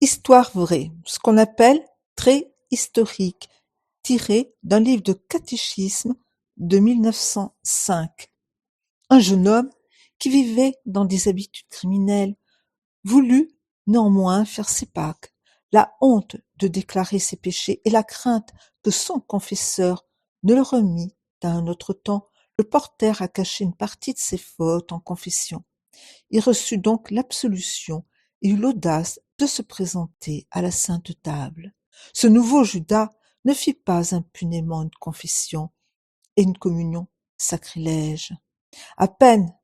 Histoire vraie, ce qu'on appelle trait historique, tiré d'un livre de catéchisme de 1905. Un jeune homme qui vivait dans des habitudes criminelles voulut néanmoins faire ses Pâques. La honte de déclarer ses péchés et la crainte que son confesseur ne le remît à un autre temps le portèrent à cacher une partie de ses fautes en confession. Il reçut donc l'absolution et eut l'audace de se présenter à la sainte table. Ce nouveau Judas ne fit pas impunément une confession et une communion sacrilège. À peine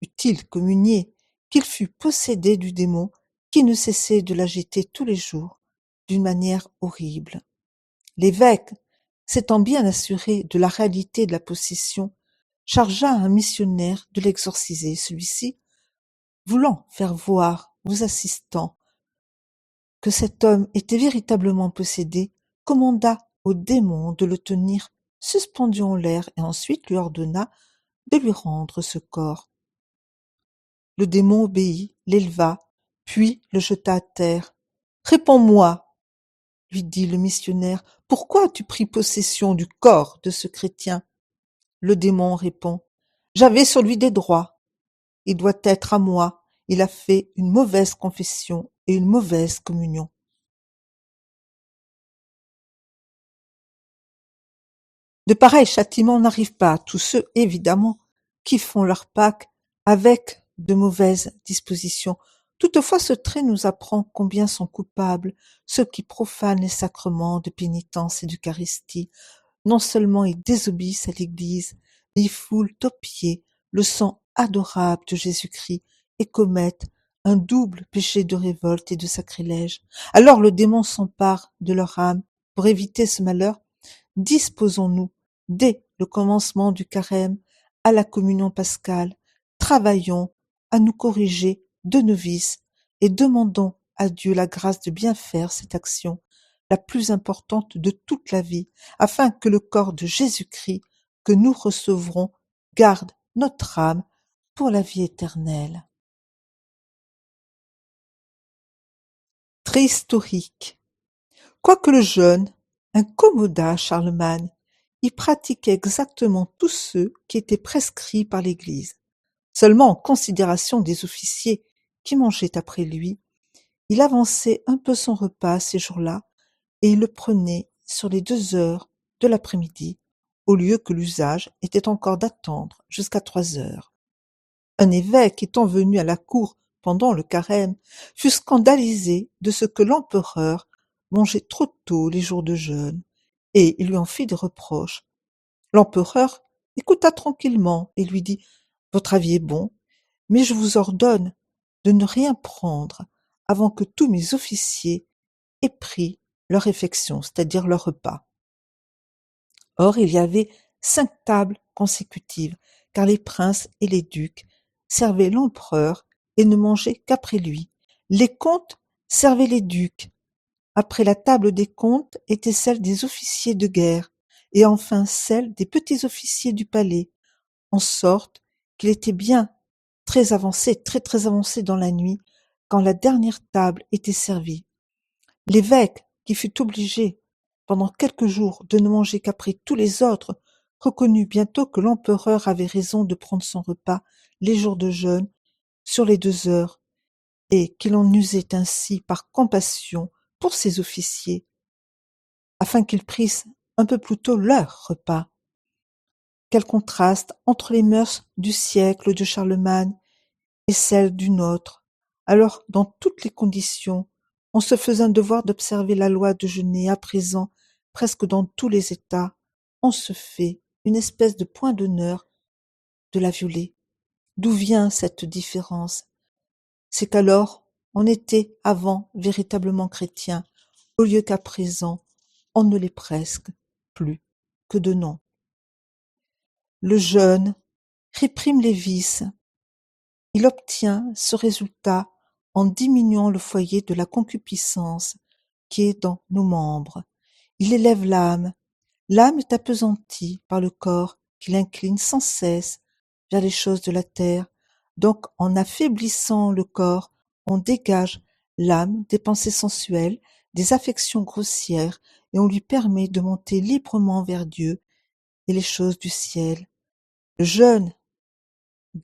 eut-il communié qu'il fut possédé du démon qui ne cessait de l'agiter tous les jours d'une manière horrible. L'évêque, s'étant bien assuré de la réalité de la possession, chargea un missionnaire de l'exorciser. Celui-ci, voulant faire voir aux assistants que cet homme était véritablement possédé, commanda au démon de le tenir suspendu en l'air et ensuite lui ordonna de lui rendre ce corps. Le démon obéit, l'éleva, puis le jeta à terre. « Réponds-moi, lui dit le missionnaire, pourquoi as-tu pris possession du corps de ce chrétien ? Le démon répond, j'avais sur lui des droits. Il doit être à moi. Il a fait une mauvaise confession et une mauvaise communion. De pareils châtiments n'arrivent pas à tous ceux, évidemment, qui font leur Pâques avec de mauvaises dispositions. Toutefois, ce trait nous apprend combien sont coupables ceux qui profanent les sacrements de pénitence et d'Eucharistie. Non seulement ils désobéissent à l'Église, mais ils foulent aux pieds le sang adorable de Jésus-Christ et commettent un double péché de révolte et de sacrilège. Alors le démon s'empare de leur âme. Pour éviter ce malheur, disposons-nous, dès le commencement du carême, à la communion pascale. Travaillons à nous corriger de nos vices et demandons à Dieu la grâce de bien faire cette action, la plus importante de toute la vie, afin que le corps de Jésus-Christ que nous recevrons garde notre âme pour la vie éternelle. Trait historique. Quoique le jeune, incommoda Charlemagne, il pratiquait exactement tous ceux qui étaient prescrits par l'Église. Seulement en considération des officiers qui mangeaient après lui, il avançait un peu son repas ces jours-là, et il le prenait sur les 2 heures de l'après-midi, au lieu que l'usage était encore d'attendre jusqu'à 3 heures. Un évêque étant venu à la cour pendant le carême fut scandalisé de ce que l'empereur mangeait trop tôt les jours de jeûne, et il lui en fit des reproches. L'empereur écouta tranquillement et lui dit « Votre avis est bon, mais je vous ordonne de ne rien prendre avant que tous mes officiers aient pris leur réfection, c'est-à-dire leur repas. » Or il y avait 5 tables consécutives, car les princes et les ducs servaient l'empereur et ne mangeaient qu'après lui. Les comtes servaient les ducs. Après la table des comtes était celle des officiers de guerre, et enfin celle des petits officiers du palais, en sorte qu'il était bien très avancé dans la nuit, quand la dernière table était servie. L'évêque, qui fut obligé, pendant quelques jours, de ne manger qu'après tous les autres, reconnut bientôt que l'empereur avait raison de prendre son repas les jours de jeûne sur les 2 heures, et qu'il en usait ainsi par compassion pour ses officiers, afin qu'ils prissent un peu plus tôt leur repas. Quel contraste entre les mœurs du siècle de Charlemagne et celles du nôtre, alors dans toutes les conditions, on se faisait un devoir d'observer la loi de jeûner. À présent, presque dans tous les États, on se fait une espèce de point d'honneur de la violer. D'où vient cette différence? C'est qu'alors on était avant véritablement chrétien, au lieu qu'à présent on ne l'est presque plus que de nom. Le jeûne réprime les vices. Il obtient ce résultat en diminuant le foyer de la concupiscence qui est dans nos membres. Il élève l'âme. L'âme est appesantie par le corps qui l'incline sans cesse vers les choses de la terre. Donc en affaiblissant le corps, on dégage l'âme des pensées sensuelles, des affections grossières, et on lui permet de monter librement vers Dieu et les choses du ciel. Le jeûne,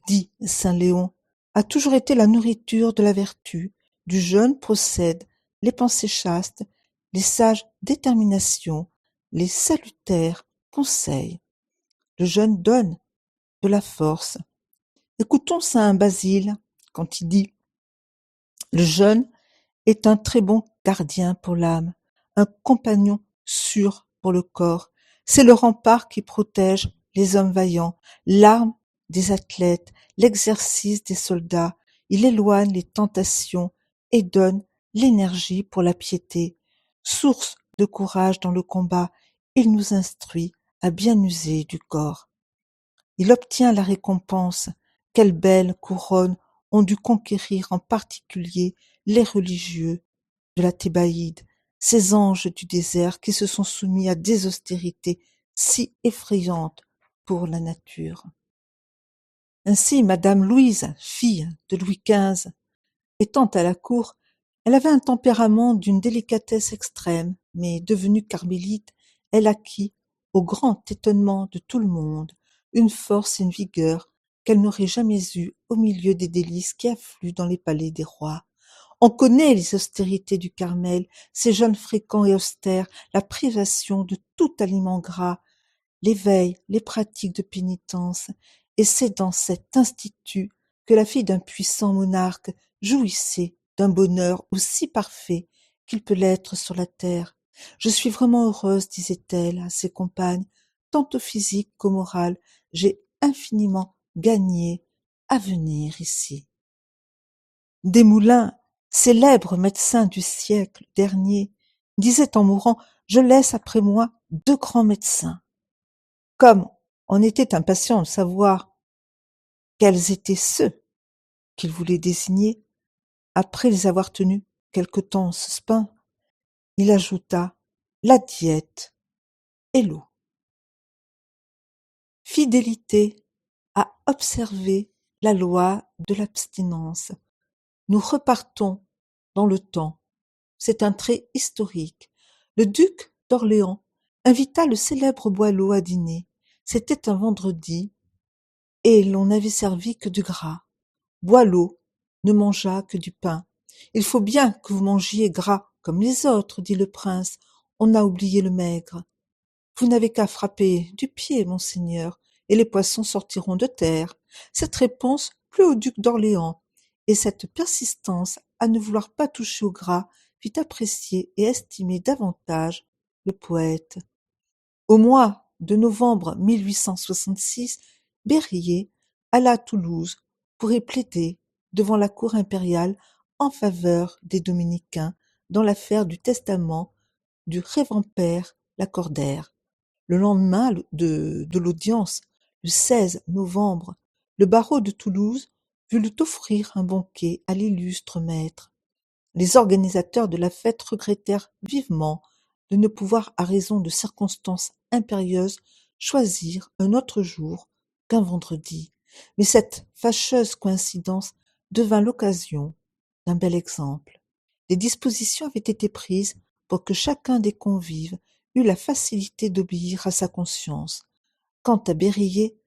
dit saint Léon, a toujours été la nourriture de la vertu. Du jeûne procèdent les pensées chastes, les sages déterminations, les salutaires conseils. Le jeûne donne de la force. Écoutons saint Basile quand il dit « Le jeûne est un très bon gardien pour l'âme, un compagnon sûr pour le corps. C'est le rempart qui protège les hommes vaillants, l'arme des athlètes, l'exercice des soldats. Il éloigne les tentations et donne l'énergie pour la piété. Source de courage dans le combat, il nous instruit à bien user du corps. Il obtient la récompense. Quelle belle couronne ont dû conquérir en particulier les religieux de la Thébaïde, ces anges du désert qui se sont soumis à des austérités si effrayantes pour la nature. Ainsi, Madame Louise, fille de Louis XV, étant à la cour, elle avait un tempérament d'une délicatesse extrême, mais devenue carmélite, elle acquit, au grand étonnement de tout le monde, une force et une vigueur qu'elle n'aurait jamais eues au milieu des délices qui affluent dans les palais des rois. On connaît les austérités du Carmel, ses jeûnes fréquents et austères, la privation de tout aliment gras, les veilles, les pratiques de pénitence, et c'est dans cet institut que la fille d'un puissant monarque jouissait d'un bonheur aussi parfait qu'il peut l'être sur la terre. Je suis vraiment heureuse, disait-elle à ses compagnes, tant au physique qu'au moral, j'ai infiniment gagné à venir ici. Desmoulins, célèbre médecin du siècle dernier, disait en mourant « Je laisse après moi 2 grands médecins ». Comme on était impatient de savoir quels étaient ceux qu'il voulait désigner, après les avoir tenus quelque temps en suspens, il ajouta la diète et l'eau. Fidélité à observer la loi de l'abstinence. Nous repartons dans le temps. C'est un trait historique. Le duc d'Orléans invita le célèbre Boileau à dîner. C'était un vendredi, et l'on n'avait servi que du gras. Boileau ne mangea que du pain. « Il faut bien que vous mangiez gras comme les autres, dit le prince, on a oublié le maigre. Vous n'avez qu'à frapper du pied, monseigneur, et les poissons sortiront de terre. » Cette réponse plut au duc d'Orléans, et cette persistance à ne vouloir pas toucher au gras fit apprécier et estimer davantage le poète. Au mois de novembre 1866, Berryer alla à Toulouse pour y plaider devant la cour impériale en faveur des dominicains dans l'affaire du testament du révérend père Lacordaire. Le lendemain de l'audience, le 16 novembre, le barreau de Toulouse voulut offrir un banquet à l'illustre maître. Les organisateurs de la fête regrettèrent vivement de ne pouvoir, à raison de circonstances impérieuses, choisir un autre jour qu'un vendredi. Mais cette fâcheuse coïncidence devint l'occasion d'un bel exemple. Des dispositions avaient été prises pour que chacun des convives eût la facilité d'obéir à sa conscience. Quant à Berryer,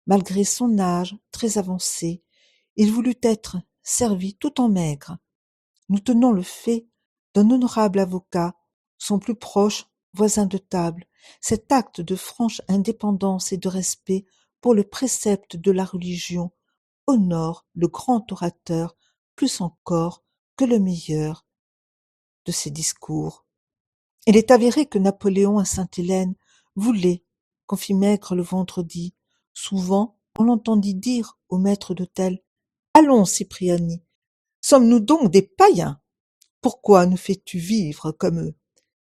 malgré son âge très avancé, il voulut être servi tout en maigre. Nous tenons le fait d'un honorable avocat, son plus proche voisin de table. Cet acte de franche indépendance et de respect pour le précepte de la religion honore le grand orateur plus encore que le meilleur de ses discours. Il est avéré que Napoléon à Sainte-Hélène voulait qu'on fît maigre le vendredi. Souvent, on l'entendit dire au maître d'hôtel « Allons, Cipriani, sommes-nous donc des païens ? Pourquoi nous fais-tu vivre comme eux ?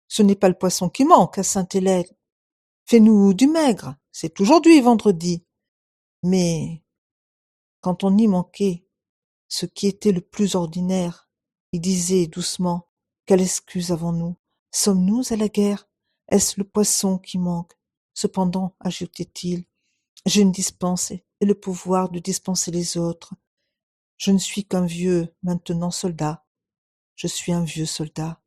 Ce n'est pas le poisson qui manque à Sainte-Hélène. Fais-nous du maigre, c'est aujourd'hui vendredi. » Mais quand on y manquait ce qui était le plus ordinaire, il disait doucement « Quelle excuse avons-nous ? Sommes-nous à la guerre ? Est-ce le poisson qui manque ? Cependant, ajoutait-il, j'ai une dispense et le pouvoir de dispenser les autres. Je ne suis qu'un vieux, maintenant soldat. je suis un vieux soldat,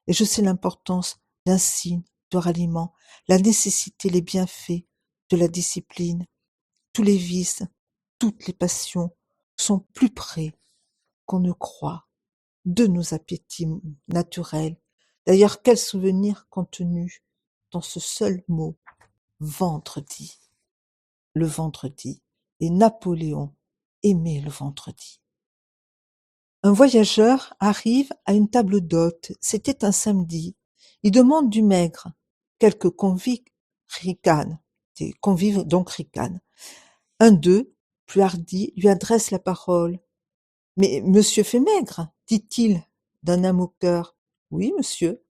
et je sais l'importance d'un signe de ralliement, la nécessité, les bienfaits de la discipline. Tous les vices, toutes les passions sont plus près qu'on ne croit de nos appétits naturels. D'ailleurs, quel souvenir contenu dans ce seul mot, vendredi. Le vendredi. Et Napoléon aimait le vendredi. Un voyageur arrive à une table d'hôte. C'était un samedi. Il demande du maigre. Quelques convives ricanent. Des convives donc ricanent. Un d'eux, plus hardi, lui adresse la parole. Mais monsieur fait maigre, dit-il d'un âme au cœur. Oui, monsieur,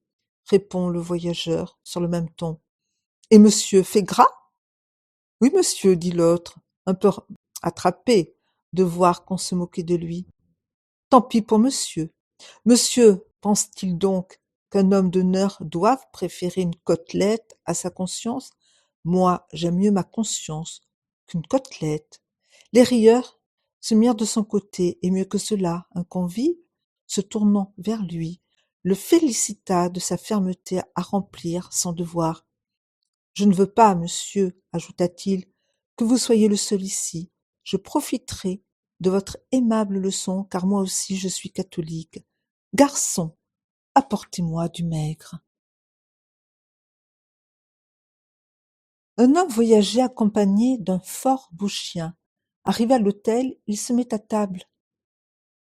répond le voyageur sur le même ton. Et monsieur fait gras? Oui, monsieur, dit l'autre, un peu attrapé de voir qu'on se moquait de lui. Tant pis pour monsieur. Monsieur, pense-t-il donc qu'un homme d'honneur doive préférer une côtelette à sa conscience? Moi, j'aime mieux ma conscience qu'une côtelette. Les rieurs se mirent de son côté, et mieux que cela, un convive, se tournant vers lui, le félicita de sa fermeté à remplir son devoir. Je ne veux pas, monsieur, ajouta-t-il, que vous soyez le seul ici. Je profiterai de votre aimable leçon, car moi aussi je suis catholique. Garçon, apportez-moi du maigre. Un homme voyageait accompagné d'un fort beau chien. Arrivé à l'hôtel, il se met à table.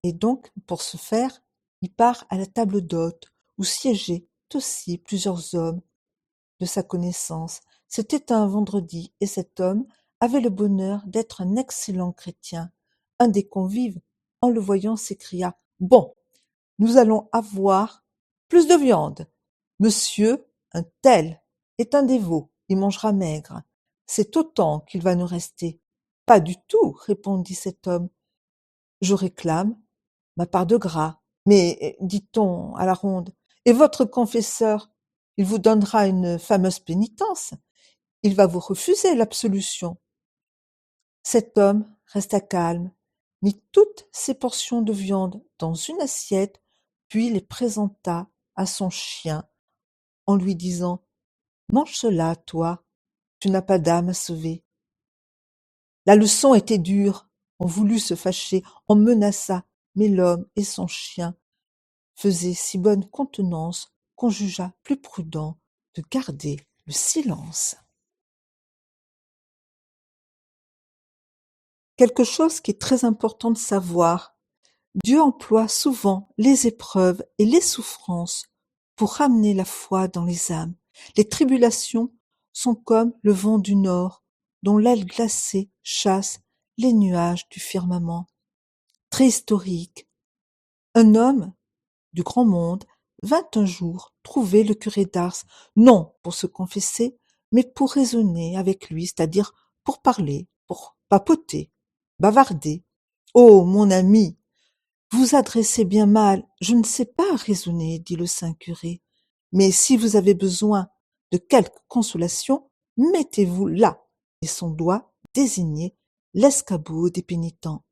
Et donc, pour ce faire, il part à la table d'hôte, où siégeaient aussi plusieurs hommes de sa connaissance. C'était un vendredi, et cet homme avait le bonheur d'être un excellent chrétien. Un des convives, en le voyant, s'écria: Bon, nous allons avoir plus de viande. Monsieur, un tel, est un dévot, il mangera maigre. C'est autant qu'il va nous rester. Pas du tout, répondit cet homme. Je réclame ma part de gras. Mais, dit-on à la ronde, et votre confesseur, il vous donnera une fameuse pénitence. Il va vous refuser l'absolution. Cet homme resta calme, mit toutes ses portions de viande dans une assiette, puis les présenta à son chien en lui disant: Mange cela, toi, tu n'as pas d'âme à sauver. La leçon était dure, on voulut se fâcher, on menaça, mais l'homme et son chien faisaient si bonne contenance qu'on jugea plus prudent de garder le silence. Quelque chose qui est très important de savoir: Dieu emploie souvent les épreuves et les souffrances pour ramener la foi dans les âmes. Les tribulations sont comme le vent du nord, dont l'aile glacée chasse les nuages du firmament. Très historique. Un homme du grand monde vint un jour trouver le curé d'Ars, non pour se confesser, mais pour raisonner avec lui, c'est-à-dire pour parler, pour papoter, bavarder. Oh, mon ami, vous adressez bien mal, je ne sais pas raisonner, dit le saint curé. Mais si vous avez besoin de quelque consolation, mettez-vous là. Et son doigt désignait l'escabeau des pénitents.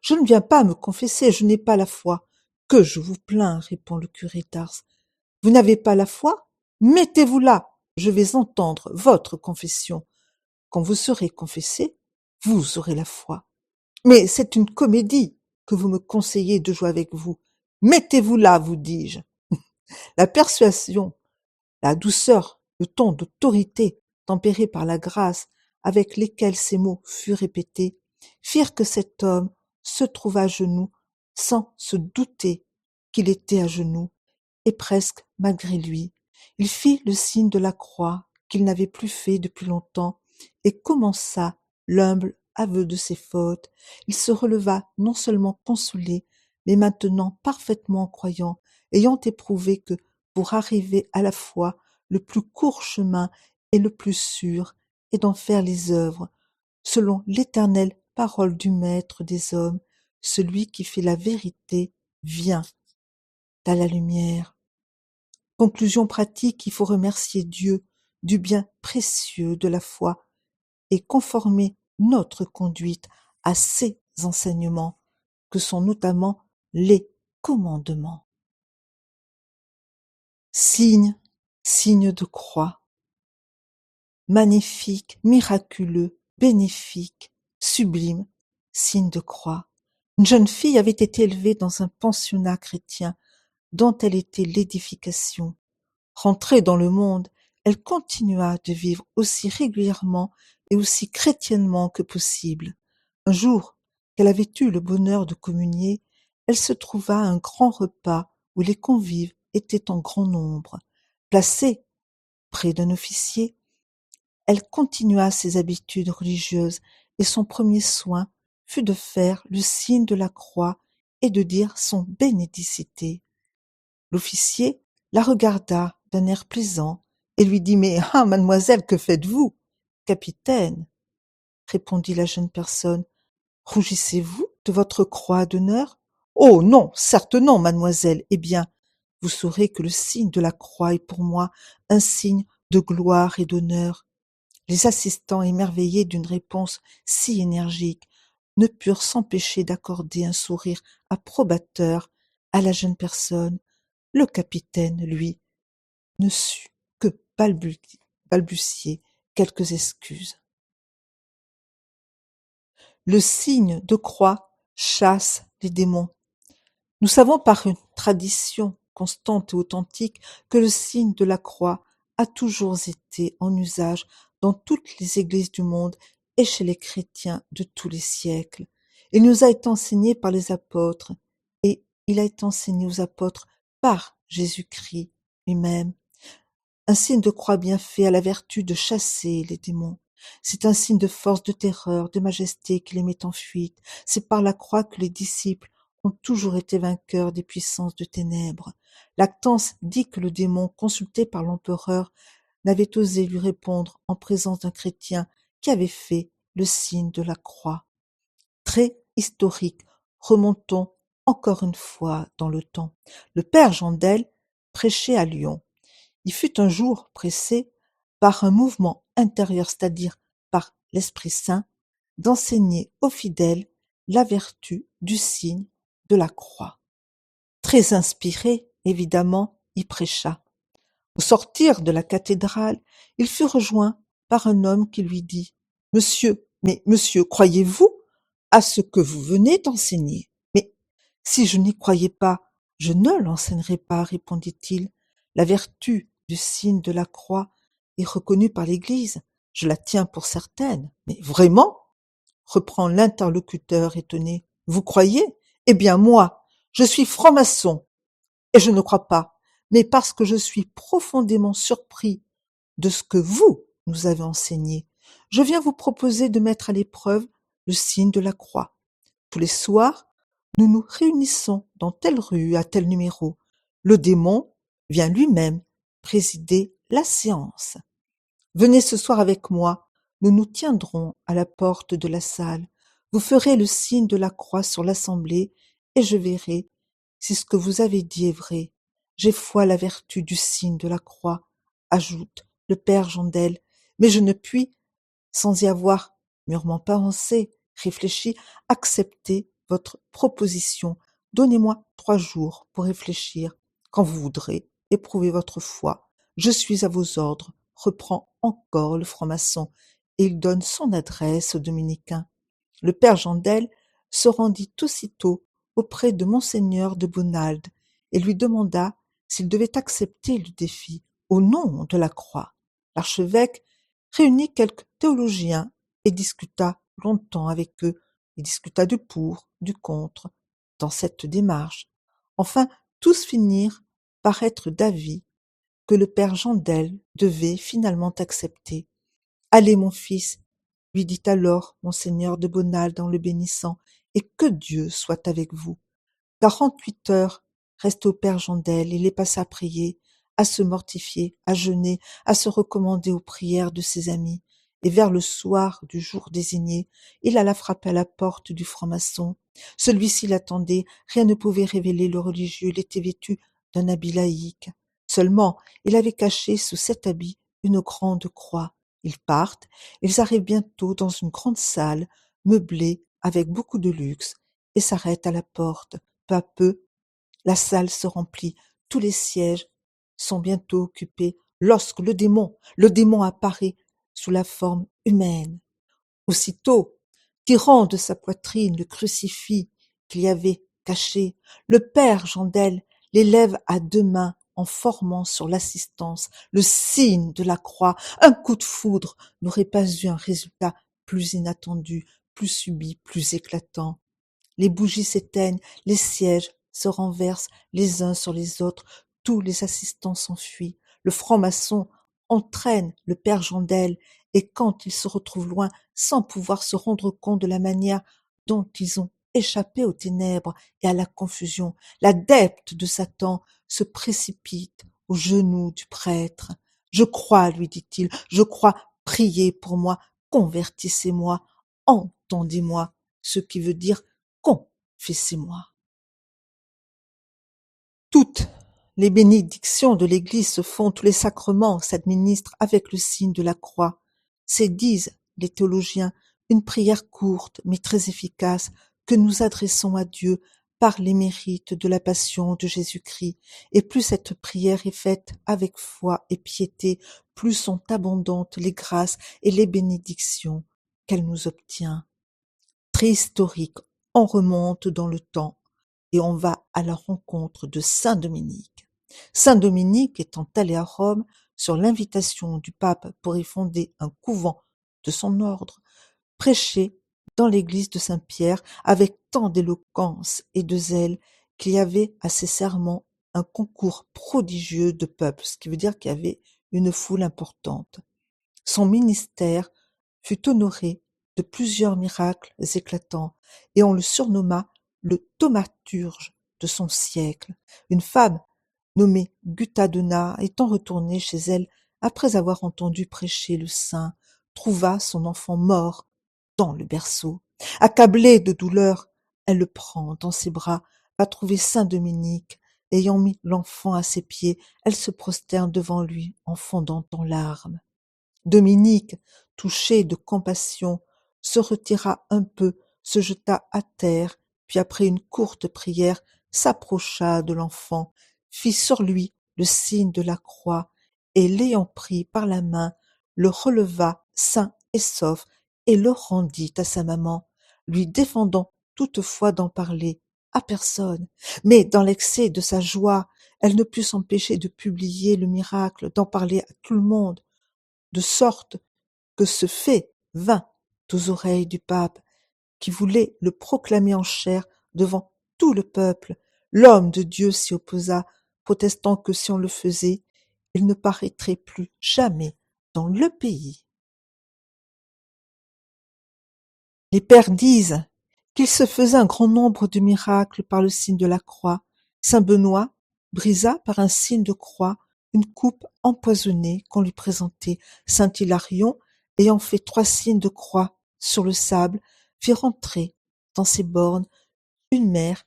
Je ne viens pas me confesser, je n'ai pas la foi. Que je vous plains, répond le curé d'Ars. Vous n'avez pas la foi? Mettez-vous là, je vais entendre votre confession. Quand vous serez confessé, vous aurez la foi. Mais c'est une comédie que vous me conseillez de jouer avec vous. Mettez-vous là, vous dis-je. La persuasion, la douceur, le ton d'autorité tempéré par la grâce avec lesquels ces mots furent répétés, firent que cet homme se trouva à genoux sans se douter qu'il était à genoux, et presque malgré lui. Il fit le signe de la croix qu'il n'avait plus fait depuis longtemps et commença l'humble aveu de ses fautes. Il se releva non seulement consolé, mais maintenant parfaitement croyant, ayant éprouvé que pour arriver à la foi, le plus court chemin et le plus sûr est d'en faire les œuvres, selon l'éternelle parole du Maître des hommes, celui qui fait la vérité vient à la lumière. Conclusion pratique, il faut remercier Dieu du bien précieux de la foi et conformer notre conduite à ses enseignements, que sont notamment les commandements. Signe, signe de croix, magnifique, miraculeux, bénéfique, sublime, signe de croix. Une jeune fille avait été élevée dans un pensionnat chrétien dont elle était l'édification. Rentrée dans le monde, elle continua de vivre aussi régulièrement et aussi chrétiennement que possible. Un jour qu'elle avait eu le bonheur de communier, elle se trouva à un grand repas où les convives étaient en grand nombre. Placée près d'un officier, elle continua ses habitudes religieuses et son premier soin fut de faire le signe de la croix et de dire son bénédicité. L'officier la regarda d'un air plaisant et lui dit: Mais ah, mademoiselle, que faites-vous? Capitaine, répondit la jeune personne, rougissez-vous de votre croix d'honneur? Oh non, certes non, mademoiselle. Eh bien, vous saurez que le signe de la croix est pour moi un signe de gloire et d'honneur. Les assistants, émerveillés d'une réponse si énergique, ne purent s'empêcher d'accorder un sourire approbateur à la jeune personne. Le capitaine, lui, ne sut que balbutier quelques excuses. Le signe de croix chasse les démons. Nous savons par une tradition constante et authentique que le signe de la croix a toujours été en usage dans toutes les églises du monde et chez les chrétiens de tous les siècles. Il nous a été enseigné par les apôtres et il a été enseigné aux apôtres par Jésus-Christ lui-même. Un signe de croix bien fait a la vertu de chasser les démons. C'est un signe de force, de terreur, de majesté qui les met en fuite. C'est par la croix que les disciples ont toujours été vainqueurs des puissances de ténèbres. Lactance dit que le démon, consulté par l'empereur, n'avait osé lui répondre en présence d'un chrétien qui avait fait le signe de la croix. Très historique, remontons encore une fois dans le temps. Le père Jandel prêchait à Lyon. Il fut un jour pressé, par un mouvement intérieur, c'est-à-dire par l'Esprit Saint, d'enseigner aux fidèles la vertu du signe de la croix. Très inspiré, évidemment, il prêcha. Au sortir de la cathédrale, il fut rejoint par un homme qui lui dit: Monsieur, mais monsieur, croyez-vous à ce que vous venez d'enseigner? Mais si je n'y croyais pas, je ne l'enseignerais pas, répondit-il. La vertu du signe de la croix est reconnue par l'Église. Je la tiens pour certaine. Mais vraiment? Reprend l'interlocuteur étonné. Vous croyez? Eh bien moi, je suis franc-maçon, et je ne crois pas, mais parce que je suis profondément surpris de ce que vous nous avez enseigné. Je viens vous proposer de mettre à l'épreuve le signe de la croix. Tous les soirs, nous nous réunissons dans telle rue à tel numéro. Le démon vient lui-même présider la séance. Venez ce soir avec moi, nous nous tiendrons à la porte de la salle. Vous ferez le signe de la croix sur l'assemblée, et je verrai si ce que vous avez dit est vrai. J'ai foi à la vertu du signe de la croix, ajoute le père Jandel, mais je ne puis, sans y avoir mûrement pensé, réfléchi, accepter votre proposition. Donnez-moi 3 jours pour réfléchir. Quand vous voudrez éprouver votre foi, je suis à vos ordres, reprend encore le franc-maçon, et il donne son adresse aux dominicains. Le père Jandel se rendit aussitôt auprès de monseigneur de Bonald et lui demanda s'il devait accepter le défi au nom de la croix. L'archevêque réunit quelques théologiens et discuta longtemps avec eux. Il discuta du pour, du contre, dans cette démarche. Enfin, tous finirent par être d'avis que le père Jandel devait finalement accepter. Allez, mon fils, lui dit alors monseigneur de Bonald en le bénissant, et que Dieu soit avec vous. 48 heures restaient au père Jandel, il les passa à prier, à se mortifier, à jeûner, à se recommander aux prières de ses amis, et vers le soir du jour désigné, il alla frapper à la porte du franc-maçon. Celui-ci l'attendait, rien ne pouvait révéler le religieux, il était vêtu d'un habit laïque. Seulement, il avait caché sous cet habit une grande croix. Ils partent, ils arrivent bientôt dans une grande salle, meublée avec beaucoup de luxe, et s'arrêtent à la porte. Peu à peu, la salle se remplit, tous les sièges sont bientôt occupés lorsque le démon apparaît sous la forme humaine. Aussitôt, tirant de sa poitrine le crucifix qu'il y avait caché, le père Jandel l'élève à 2 mains en formant sur l'assistance le signe de la croix. Un coup de foudre n'aurait pas eu un résultat plus inattendu, plus subit, plus éclatant. Les bougies s'éteignent, les sièges se renversent les uns sur les autres, tous les assistants s'enfuient. Le franc-maçon entraîne le père Jandel, et quand il se retrouve loin, sans pouvoir se rendre compte de la manière dont ils ont échappé aux ténèbres et à la confusion, l'adepte de Satan se précipite aux genoux du prêtre. Je crois, lui dit-il, je crois, priez pour moi, convertissez-moi, entendez-moi, ce qui veut dire confessez-moi. Toutes les bénédictions de l'Église se font, tous les sacrements s'administrent avec le signe de la croix. C'est, disent les théologiens, une prière courte mais très efficace que nous adressons à Dieu par les mérites de la passion de Jésus-Christ. Et plus cette prière est faite avec foi et piété, plus sont abondantes les grâces et les bénédictions qu'elle nous obtient. Préhistorique, on remonte dans le temps et on va à la rencontre de saint Dominique. Saint Dominique étant allé à Rome sur l'invitation du pape pour y fonder un couvent de son ordre, prêchait dans l'église de Saint-Pierre avec tant d'éloquence et de zèle qu'il y avait à ses sermons un concours prodigieux de peuple, ce qui veut dire qu'il y avait une foule importante. Son ministère fut honoré de plusieurs miracles éclatants, et on le surnomma le thaumaturge de son siècle. Une femme nommée Guttadona, étant retournée chez elle après avoir entendu prêcher le saint, trouva son enfant mort dans le berceau. Accablée de douleur, elle le prend dans ses bras, va trouver saint Dominique. Ayant mis l'enfant à ses pieds, elle se prosterne devant lui en fondant en larmes. Dominique, touché de compassion, se retira un peu, se jeta à terre, puis après une courte prière, s'approcha de l'enfant, fit sur lui le signe de la croix, et l'ayant pris par la main, le releva sain et sauf, et le rendit à sa maman, lui défendant toutefois d'en parler à personne. Mais dans l'excès de sa joie, elle ne put s'empêcher de publier le miracle, d'en parler à tout le monde, de sorte que ce fait vint aux oreilles du pape, qui voulait le proclamer en chair devant tout le peuple. L'homme de Dieu s'y opposa, protestant que si on le faisait, il ne paraîtrait plus jamais dans le pays. Les pères disent qu'il se faisait un grand nombre de miracles par le signe de la croix. Saint Benoît brisa par un signe de croix une coupe empoisonnée qu'on lui présentait. Saint Hilarion, ayant fait 3 signes de croix sur le sable, fit rentrer dans ses bornes une mer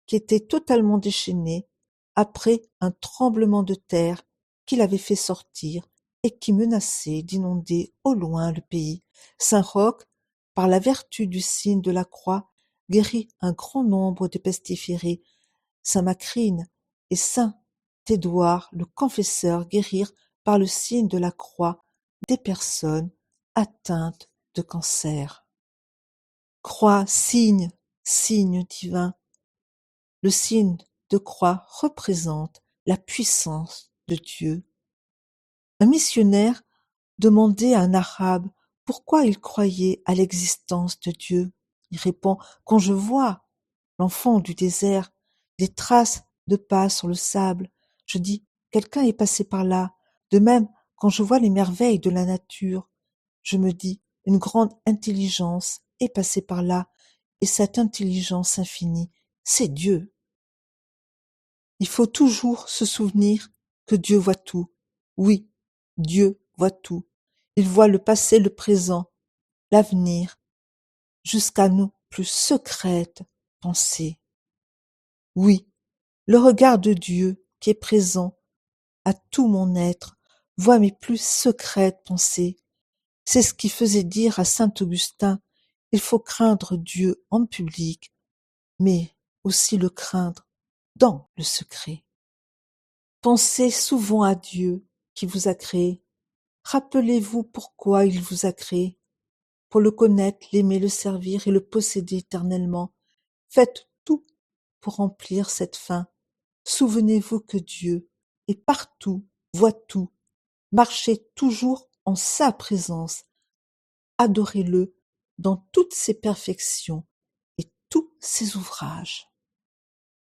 qui était totalement déchaînée après un tremblement de terre qui l'avait fait sortir et qui menaçait d'inonder au loin le pays. Saint Roch, par la vertu du signe de la croix, guérit un grand nombre de pestiférés. Saint Macrine et saint Édouard le confesseur guérirent par le signe de la croix des personnes atteintes de cancer. Croix, signe, signe divin. Le signe de croix représente la puissance de Dieu. Un missionnaire demandait à un arabe pourquoi il croyait à l'existence de Dieu. Il répond: quand je vois l'enfant du désert, des traces de pas sur le sable, je dis: quelqu'un est passé par là. De même, quand je vois les merveilles de la nature, je me dis: une grande intelligence est passée par là, et cette intelligence infinie, c'est Dieu. Il faut toujours se souvenir que Dieu voit tout. Oui, Dieu voit tout. Il voit le passé, le présent, l'avenir, jusqu'à nos plus secrètes pensées. Oui, le regard de Dieu qui est présent à tout mon être voit mes plus secrètes pensées. C'est ce qui faisait dire à saint Augustin: il faut craindre Dieu en public, mais aussi le craindre dans le secret. Pensez souvent à Dieu qui vous a créé. Rappelez-vous pourquoi il vous a créé. Pour le connaître, l'aimer, le servir et le posséder éternellement. Faites tout pour remplir cette fin. Souvenez-vous que Dieu est partout, voit tout. Marchez toujours en sa présence. Adorez-le dans toutes ses perfections et tous ses ouvrages.